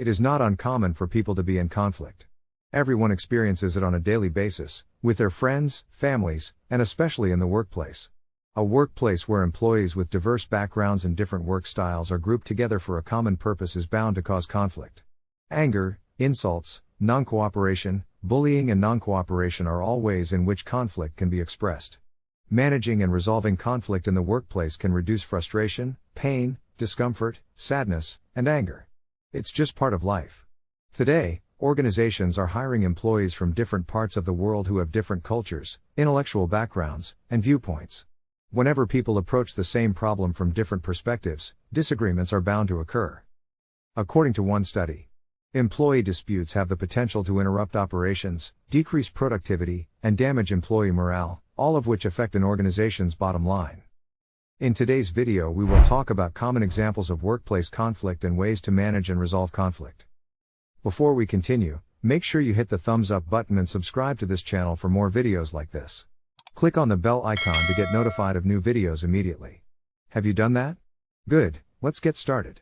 It is not uncommon for people to be in conflict. Everyone experiences it on a daily basis, with their friends, families, and especially in the workplace. A workplace where employees with diverse backgrounds and different work styles are grouped together for a common purpose is bound to cause conflict. Anger, insults, non-cooperation, bullying and non-cooperation are all ways in which conflict can be expressed. Managing and resolving conflict in the workplace can reduce frustration, pain, discomfort, sadness, and anger. It's just part of life. Today, organizations are hiring employees from different parts of the world who have different cultures, intellectual backgrounds, and viewpoints. Whenever people approach the same problem from different perspectives, disagreements are bound to occur. According to one study, employee disputes have the potential to interrupt operations, decrease productivity, and damage employee morale, all of which affect an organization's bottom line. In today's video, we will talk about common examples of workplace conflict and ways to manage and resolve conflict. Before we continue, make sure you hit the thumbs up button and subscribe to this channel for more videos like this. Click on the bell icon to get notified of new videos immediately. Have you done that? Good, let's get started.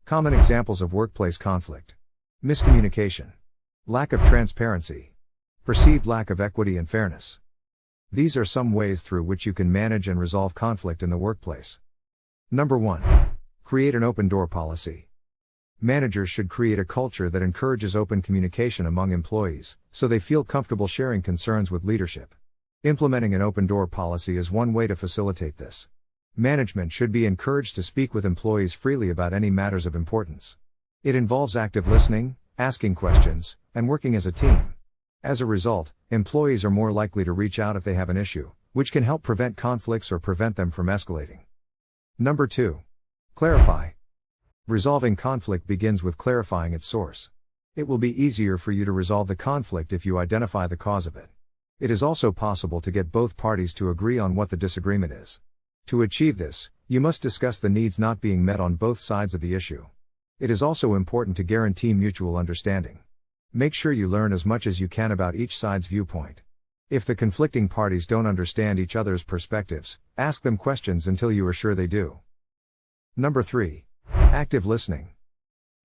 Common examples of workplace conflict: miscommunication, lack of transparency, perceived lack of equity and fairness. These are some ways through which you can manage and resolve conflict in the workplace. Number 1. Create an open door policy. Managers should create a culture that encourages open communication among employees, so they feel comfortable sharing concerns with leadership. Implementing an open door policy is one way to facilitate this. Management should be encouraged to speak with employees freely about any matters of importance. It involves active listening, asking questions, and working as a team. As a result, employees are more likely to reach out if they have an issue, which can help prevent conflicts or prevent them from escalating. Number 2. Clarify. Resolving conflict begins with clarifying its source. It will be easier for you to resolve the conflict if you identify the cause of it. It is also possible to get both parties to agree on what the disagreement is. To achieve this, you must discuss the needs not being met on both sides of the issue. It is also important to guarantee mutual understanding. Make sure you learn as much as you can about each side's viewpoint. If the conflicting parties don't understand each other's perspectives, ask them questions until you are sure they do. Number 3. Active listening.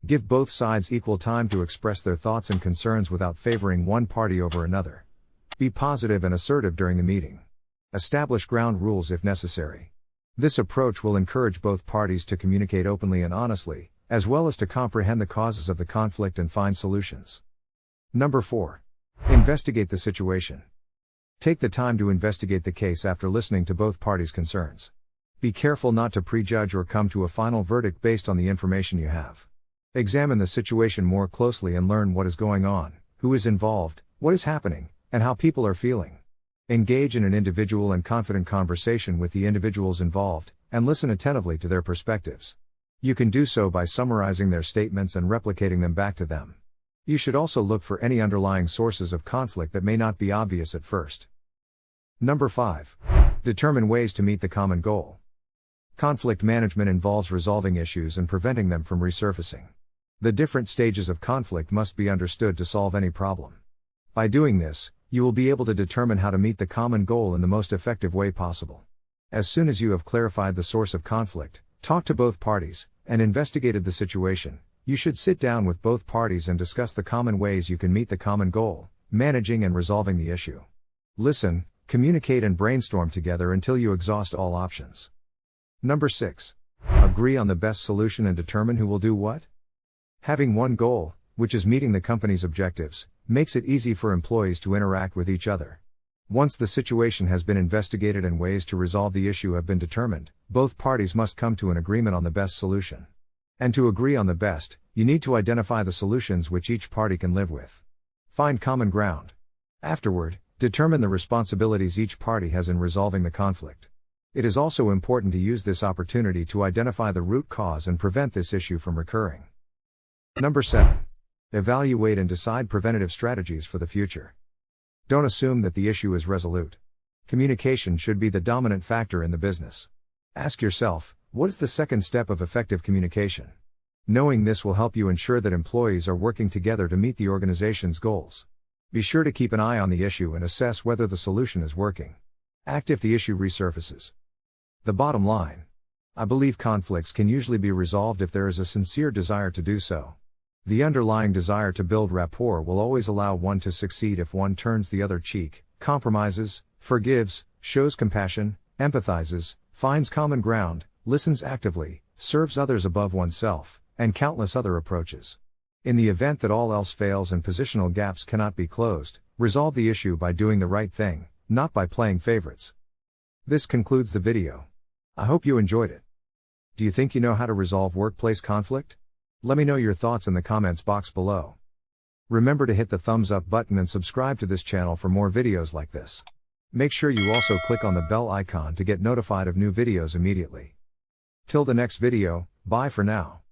Give both sides equal time to express their thoughts and concerns without favoring one party over another. Be positive and assertive during the meeting. Establish ground rules if necessary. This approach will encourage both parties to communicate openly and honestly, as well as to comprehend the causes of the conflict and find solutions. Number 4. Investigate the situation. Take the time to investigate the case after listening to both parties' concerns. Be careful not to prejudge or come to a final verdict based on the information you have. Examine the situation more closely and learn what is going on, who is involved, what is happening, and how people are feeling. Engage in an individual and confident conversation with the individuals involved, and listen attentively to their perspectives. You can do so by summarizing their statements and replicating them back to them. You should also look for any underlying sources of conflict that may not be obvious at first. Number 5. Determine ways to meet the common goal. Conflict management involves resolving issues and preventing them from resurfacing. The different stages of conflict must be understood to solve any problem. By doing this, you will be able to determine how to meet the common goal in the most effective way possible. As soon as you have clarified the source of conflict, talked to both parties, and investigated the situation, you should sit down with both parties and discuss the common ways you can meet the common goal, managing and resolving the issue. Listen, communicate and brainstorm together until you exhaust all options. Number 6. Agree on the best solution and determine who will do what. Having one goal, which is meeting the company's objectives, makes it easy for employees to interact with each other. Once the situation has been investigated and ways to resolve the issue have been determined, both parties must come to an agreement on the best solution. And to agree on the best, you need to identify the solutions which each party can live with. Find common ground. Afterward, determine the responsibilities each party has in resolving the conflict. It is also important to use this opportunity to identify the root cause and prevent this issue from recurring. Number 7. Evaluate and decide preventative strategies for the future. Don't assume that the issue is resolute. Communication should be the dominant factor in the business. Ask yourself, what is the second step of effective communication? Knowing this will help you ensure that employees are working together to meet the organization's goals. Be sure to keep an eye on the issue and assess whether the solution is working. Act if the issue resurfaces. The bottom line. I believe conflicts can usually be resolved if there is a sincere desire to do so. The underlying desire to build rapport will always allow one to succeed if one turns the other cheek, compromises, forgives, shows compassion, empathizes, finds common ground, listens actively, serves others above oneself, and countless other approaches. In the event that all else fails and positional gaps cannot be closed, resolve the issue by doing the right thing, not by playing favorites. This concludes the video. I hope you enjoyed it. Do you think you know how to resolve workplace conflict? Let me know your thoughts in the comments box below. Remember to hit the thumbs up button and subscribe to this channel for more videos like this. Make sure you also click on the bell icon to get notified of new videos immediately. Till the next video, bye for now.